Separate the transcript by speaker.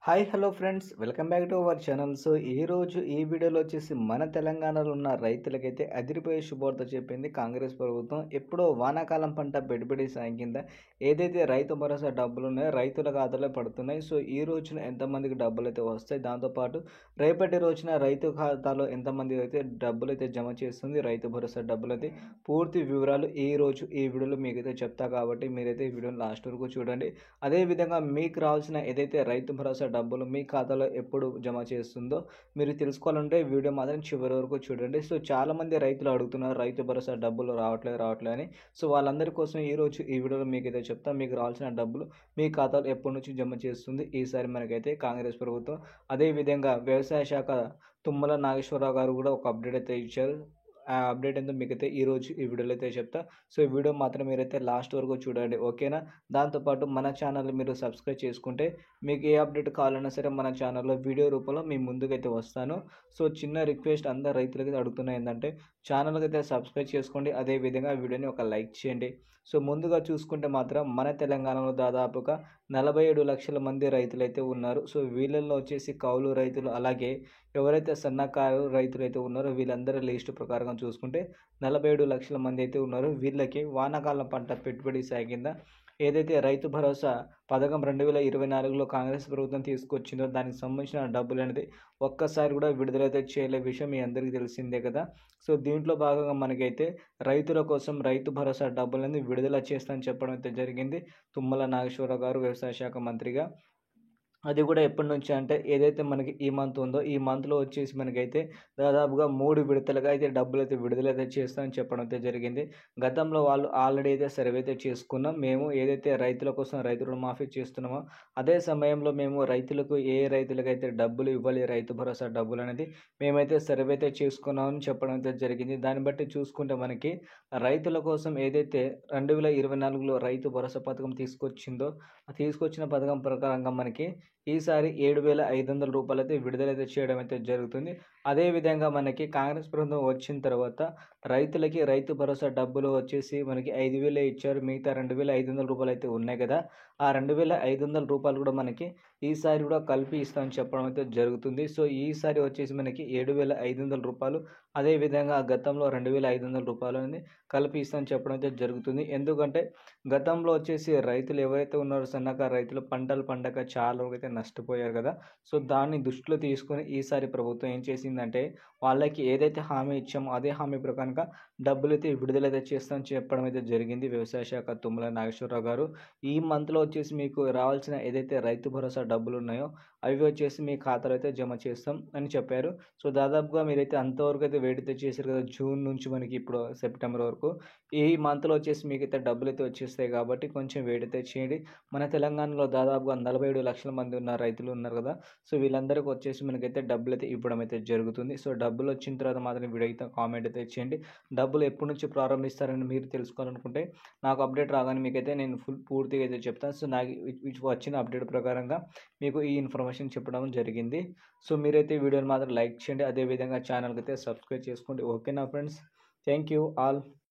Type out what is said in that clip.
Speaker 1: Hi hello friends, welcome back to our channel. So ఈరోజు ఈ వీడియోలో వచ్చేసి మన తెలంగాణలో ఉన్న రైతులకైతే అదిరిపోయే శుభవార్త చెప్పింది కాంగ్రెస్ ప్రభుత్వం. ఎప్పుడో వానాకాలం పంట పెట్టుబడి సాయం కింద ఏదైతే రైతు భరోసా డబ్బులు ఉన్నాయో రైతుల ఖాతాలో పడుతున్నాయి. సో ఈ రోజున ఎంతమందికి డబ్బులు అయితే వస్తాయి, దాంతోపాటు రేపటి రోజున రైతు ఖాతాలో ఎంతమంది అయితే డబ్బులు అయితే జమ చేస్తుంది రైతు భరోసా డబ్బులు అయితే పూర్తి వివరాలు ఈ రోజు ఈ వీడియోలో మీకైతే చెప్తా, కాబట్టి మీరైతే ఈ వీడియోని లాస్ట్ వరకు చూడండి. అదేవిధంగా మీకు రావాల్సిన ఏదైతే రైతు భరోసా డబ్బులు మీ ఖాతాలో ఎప్పుడు జమ చేస్తుందో మీరు తెలుసుకోవాలంటే వీడియో మాత్రం చివరి వరకు చూడండి. సో చాలామంది రైతులు అడుగుతున్నారు రైతు భరోసా డబ్బులు రావట్లేదు అని. సో వాళ్ళందరి కోసం ఈరోజు ఈ వీడియోలో మీకైతే చెప్తా, మీకు రావాల్సిన డబ్బులు మీ ఖాతాలో ఎప్పటి నుంచి జమ చేస్తుంది ఈసారి మనకైతే కాంగ్రెస్ ప్రభుత్వం. అదేవిధంగా వ్యవసాయ శాఖ తుమ్మల నాగేశ్వరరావు గారు కూడా ఒక అప్డేట్ అయితే ఇచ్చారు. ఆ అప్డేట్ ఏందో మీకైతే ఈరోజు ఈ వీడియోలో అయితే చెప్తా. సో ఈ వీడియో మాత్రం మీరైతే లాస్ట్ వరకు చూడండి, ఓకేనా. దాంతోపాటు మన ఛానల్ మీరు సబ్స్క్రైబ్ చేసుకుంటే మీకు ఏ అప్డేట్ కావాలన్నా సరే మన ఛానల్లో వీడియో రూపంలో మీ ముందుకైతే వస్తాను. సో చిన్న రిక్వెస్ట్ అందరు రైతులకి అడుగుతున్నా ఏంటంటే ఛానల్కి అయితే సబ్స్క్రైబ్ చేసుకోండి, అదేవిధంగా వీడియోని ఒక లైక్ చేయండి. సో ముందుగా చూసుకుంటే మాత్రం మన తెలంగాణలో దాదాపుగా 47 లక్షల మంది రైతులైతే ఉన్నారు. సో వీళ్ళల్లో వచ్చేసి కౌలు రైతులు, అలాగే ఎవరైతే సన్నకారు రైతులు అయితే ఉన్నారో వీళ్ళందరి లిస్టు ప్రకారంగా చూసుకుంటే 47 లక్షల మంది అయితే ఉన్నారు. వీళ్ళకి వానాకాలం పంట పెట్టుబడి సాయం కింద ఏదైతే రైతు భరోసా పథకం 2024లో కాంగ్రెస్ ప్రభుత్వం తీసుకొచ్చిందో దానికి సంబంధించిన డబ్బులు అనేది ఒక్కసారి కూడా విడుదలైతే చేయలే విషయం మీ అందరికీ తెలిసిందే కదా. సో దీంట్లో భాగంగా మనకైతే రైతుల కోసం రైతు భరోసా డబ్బులు అనేది విడుదల చేస్తామని చెప్పడం అయితే జరిగింది తుమ్మల నాగేశ్వరరావు గారు వ్యవసాయ శాఖ మంత్రిగా. అది కూడా ఎప్పటి నుంచి అంటే ఏదైతే మనకి ఈ మంత్ ఉందో ఈ మంత్లో వచ్చేసి మనకైతే దాదాపుగా 3 విడతలుగా అయితే డబ్బులు అయితే విడుదలైతే చేస్తామని చెప్పడం అయితే జరిగింది. గతంలో వాళ్ళు ఆల్రెడీ అయితే సర్వే అయితే చేసుకున్నాం. మేము ఏదైతే రైతుల కోసం రైతు రుణమాఫీ చేస్తున్నామో అదే సమయంలో మేము రైతులకు ఏ రైతులకైతే డబ్బులు ఇవ్వాలి రైతు భరోసా డబ్బులు అనేది మేమైతే సర్వే అయితే చేసుకున్నామని చెప్పడం అయితే జరిగింది. దాన్ని బట్టి చూసుకుంటే మనకి రైతుల కోసం ఏదైతే 2024లో రైతు భరోసా పథకం తీసుకొచ్చిన పథకం ప్రకారంగా మనకి ఈసారి 7,500 రూపాయలు అయితే విడుదలైతే చేయడం అయితే జరుగుతుంది. అదేవిధంగా మనకి కాంగ్రెస్ ప్రభుత్వం వచ్చిన తర్వాత రైతులకి రైతు భరోసా డబ్బులు వచ్చేసి మనకి 5,000 ఇచ్చారు. మిగతా 2,500 రూపాయలు అయితే ఉన్నాయి కదా, ఆ 2,500 రూపాయలు కూడా మనకి ఈసారి కూడా కలిపి ఇస్తామని చెప్పడం అయితే జరుగుతుంది. సో ఈసారి వచ్చేసి మనకి 7,500 రూపాయలు, అదేవిధంగా గతంలో 2,500 రూపాయలు అనేది కలిపి ఇస్తామని చెప్పడం అయితే జరుగుతుంది. ఎందుకంటే గతంలో వచ్చేసి రైతులు ఎవరైతే ఉన్నారో సన్నకారు రైతులు పంటలు పండక చాలా వరకు అయితే నష్టపోయారు కదా. సో దాన్ని దృష్టిలో తీసుకొని ఈసారి ప్రభుత్వం ఏం చేసిందంటే వాళ్ళకి ఏదైతే హామీ ఇచ్చామో అదే హామీ ప్రకారంగా డబ్బులు అయితే విడుదలైతే చేస్తామని చెప్పడం అయితే జరిగింది వ్యవసాయ శాఖ తుమ్మల నాగేశ్వరరావు గారు. ఈ మంత్లో వచ్చేసి మీకు రావాల్సిన ఏదైతే రైతు భరోసా డబ్బులు ఉన్నాయో అవి వచ్చేసి మీ ఖాతాలో అయితే జమ చేస్తాం అని చెప్పారు. సో దాదాపుగా మీరైతే అంతవరకు అయితే వెయిట్ అయితే చేశారు కదా, జూన్ నుంచి మనకి ఇప్పుడు సెప్టెంబర్ వరకు ఈ మంత్లో వచ్చేసి మీకు అయితే డబ్బులు అయితే వచ్చేస్తాయి, కాబట్టి కొంచెం వెయిట్ అయితే చేయండి. మన తెలంగాణలో దాదాపుగా 47 లక్షల మంది ఉన్న రైతులు ఉన్నారు కదా. సో వీళ్ళందరికీ వచ్చేసి మనకైతే డబ్బులు అయితే ఇవ్వడం అయితే జరుగుతుంది. సో డబ్బులు వచ్చిన తర్వాత మాత్రం వీడియో అయితే కామెంట్ అయితే చేయండి. డబ్బులు ఎప్పటి నుంచి ప్రారంభిస్తారని మీరు తెలుసుకోవాలనుకుంటే నాకు అప్డేట్ రాగానే మీకైతే నేను పూర్తిగా అయితే చెప్తాను. సో నాకు వచ్చిన అప్డేట్ ప్రకారంగా మీకు ఈ ఇన్ఫర్మేషన్ చెప్పడం జరిగింది. సో మీరైతే ఈ వీడియోని మాత్రం లైక్ చేయండి, అదేవిధంగా ఛానల్కి అయితే సబ్స్క్రైబ్ చేసుకోండి, ఓకేనా ఫ్రెండ్స్. Thank you all.